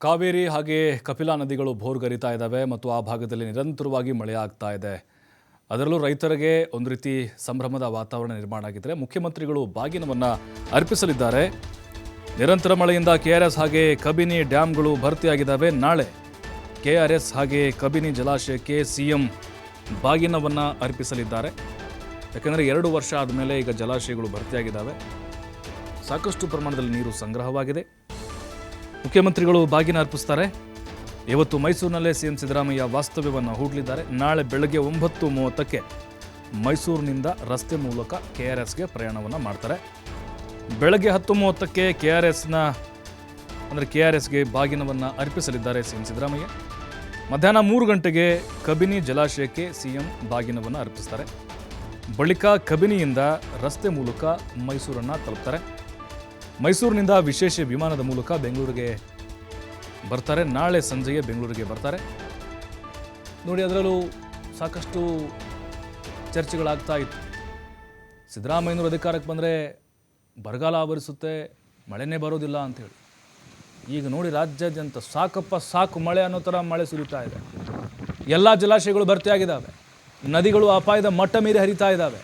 ಕಾವೇರಿ ಹಾಗೆ ಕಪಿಲಾ ನದಿಗಳು ಭೋರ್ಗರಿತಾ ಇದ್ದಾವೆ ಮತ್ತು ಆ ಭಾಗದಲ್ಲಿ ನಿರಂತರವಾಗಿ ಮಳೆ ಆಗ್ತಾ ಇದೆ. ಅದರಲ್ಲೂ ರೈತರಿಗೆ ಒಂದು ರೀತಿ ಸಂಭ್ರಮದ ವಾತಾವರಣ ನಿರ್ಮಾಣ ಆಗಿದ್ರೆ ಮುಖ್ಯಮಂತ್ರಿಗಳು ಬಾಗಿನವನ್ನು ಅರ್ಪಿಸಲಿದ್ದಾರೆ. ನಿರಂತರ ಮಳೆಯಿಂದ ಕೆಆರ್ಎಸ್ ಹಾಗೆ ಕಬಿನಿ ಡ್ಯಾಮ್ಗಳು ಭರ್ತಿಯಾಗಿದ್ದಾವೆ. ನಾಳೆ ಕೆಆರ್ಎಸ್ ಹಾಗೆ ಕಬಿನಿ ಜಲಾಶಯಕ್ಕೆ ಸಿಎಂ ಬಾಗಿನವನ್ನು ಅರ್ಪಿಸಲಿದ್ದಾರೆ. ಯಾಕಂದರೆ 2 ವರ್ಷ ಆದಮೇಲೆ ಈಗ ಜಲಾಶಯಗಳು ಭರ್ತಿಯಾಗಿದ್ದಾವೆ. ಸಾಕಷ್ಟು ಪ್ರಮಾಣದಲ್ಲಿ ನೀರು ಸಂಗ್ರಹವಾಗಿದೆ. ಮುಖ್ಯಮಂತ್ರಿಗಳು ಬಾಗಿನ ಅರ್ಪಿಸ್ತಾರೆ. ಇವತ್ತು ಮೈಸೂರಿನಲ್ಲೇ ಸಿಎಂ ಸಿದ್ದರಾಮಯ್ಯ ವಾಸ್ತವ್ಯವನ್ನು ಹೂಡಲಿದ್ದಾರೆ. ನಾಳೆ ಬೆಳಗ್ಗೆ 9:30ಕ್ಕೆ ಮೈಸೂರಿನಿಂದ ರಸ್ತೆ ಮೂಲಕ ಕೆಆರ್ಎಸ್ಗೆ ಪ್ರಯಾಣವನ್ನು ಮಾಡ್ತಾರೆ. ಬೆಳಗ್ಗೆ 10:30ಕ್ಕೆ ಕೆಆರ್ಎಸ್ಗೆ ಬಾಗಿನವನ್ನು ಅರ್ಪಿಸಲಿದ್ದಾರೆ ಸಿಎಂ ಸಿದ್ದರಾಮಯ್ಯ. ಮಧ್ಯಾಹ್ನ 3 ಗಂಟೆಗೆ ಕಬಿನಿ ಜಲಾಶಯಕ್ಕೆ ಸಿಎಂ ಬಾಗಿನವನ್ನು ಅರ್ಪಿಸ್ತಾರೆ. ಬಳಿಕ ಕಬಿನಿಯಿಂದ ರಸ್ತೆ ಮೂಲಕ ಮೈಸೂರನ್ನು ತಲುಪ್ತಾರೆ. ಮೈಸೂರಿನಿಂದ ವಿಶೇಷ ವಿಮಾನದ ಮೂಲಕ ಬೆಂಗಳೂರಿಗೆ ಬರ್ತಾರೆ. ನಾಳೆ ಸಂಜೆಯೇ ಬೆಂಗಳೂರಿಗೆ ಬರ್ತಾರೆ. ನೋಡಿ, ಅದರಲ್ಲೂ ಸಾಕಷ್ಟು ಚರ್ಚೆಗಳಾಗ್ತಾ ಇತ್ತು. ಸಿದ್ದರಾಮಯ್ಯನವರು ಅಧಿಕಾರಕ್ಕೆ ಬಂದರೆ ಬರಗಾಲ ಆವರಿಸುತ್ತೆ, ಮಳೆನೇ ಬರೋದಿಲ್ಲ ಅಂಥೇಳಿ. ಈಗ ನೋಡಿ, ರಾಜ್ಯಾದ್ಯಂತ ಸಾಕಪ್ಪ ಸಾಕು ಮಳೆ ಅನ್ನೋ ಥರ ಮಳೆ ಸುರಿತಾ ಇದೆ. ಎಲ್ಲ ಜಲಾಶಯಗಳು ಭರ್ತಿಯಾಗಿದ್ದಾವೆ. ನದಿಗಳು ಅಪಾಯದ ಮಟ್ಟ ಮೀರಿ ಹರಿತಾ ಇದ್ದಾವೆ.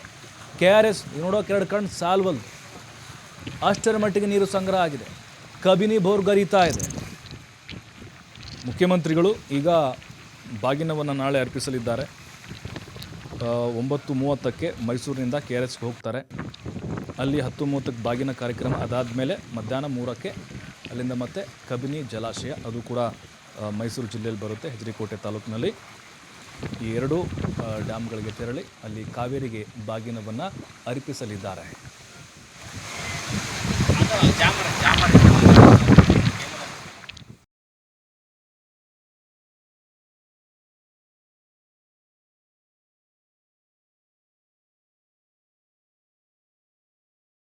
ಕೆಆರ್ಎಸ್ ನೋಡೋಕೆ 2 ಕಣ್ಣು ಸಾಲ್ವಲ್ದು, ಅಷ್ಟರ ಮಟ್ಟಿಗೆ ನೀರು ಸಂಗ್ರಹ ಆಗಿದೆ. ಕಬಿನಿ ಭೋರ್ಗರಿತಾ ಇದೆ. ಮುಖ್ಯಮಂತ್ರಿಗಳು ಈಗ ಬಾಗಿನವನ್ನು ನಾಳೆ ಅರ್ಪಿಸಲಿದ್ದಾರೆ. 9:30ಕ್ಕೆ ಮೈಸೂರಿನಿಂದ ಕೆಆರ್ಎಸ್ಗೆ ಹೋಗ್ತಾರೆ. ಅಲ್ಲಿ 10:30ಕ್ಕೆ ಬಾಗಿನ ಕಾರ್ಯಕ್ರಮ. ಅದಾದಮೇಲೆ ಮಧ್ಯಾಹ್ನ 3ಕ್ಕೆ ಅಲ್ಲಿಂದ ಮತ್ತೆ ಕಬಿನಿ ಜಲಾಶಯ, ಅದು ಕೂಡ ಮೈಸೂರು ಜಿಲ್ಲೆಯಲ್ಲಿ ಬರುತ್ತೆ, ಹೆಜ್ರಿಕೋಟೆ ತಾಲೂಕಿನಲ್ಲಿ. ಈ 2 ಡ್ಯಾಮ್ಗಳಿಗೆ ತೆರಳಿ ಅಲ್ಲಿ ಕಾವೇರಿಗೆ ಬಾಗಿನವನ್ನು ಅರ್ಪಿಸಲಿದ್ದಾರೆ.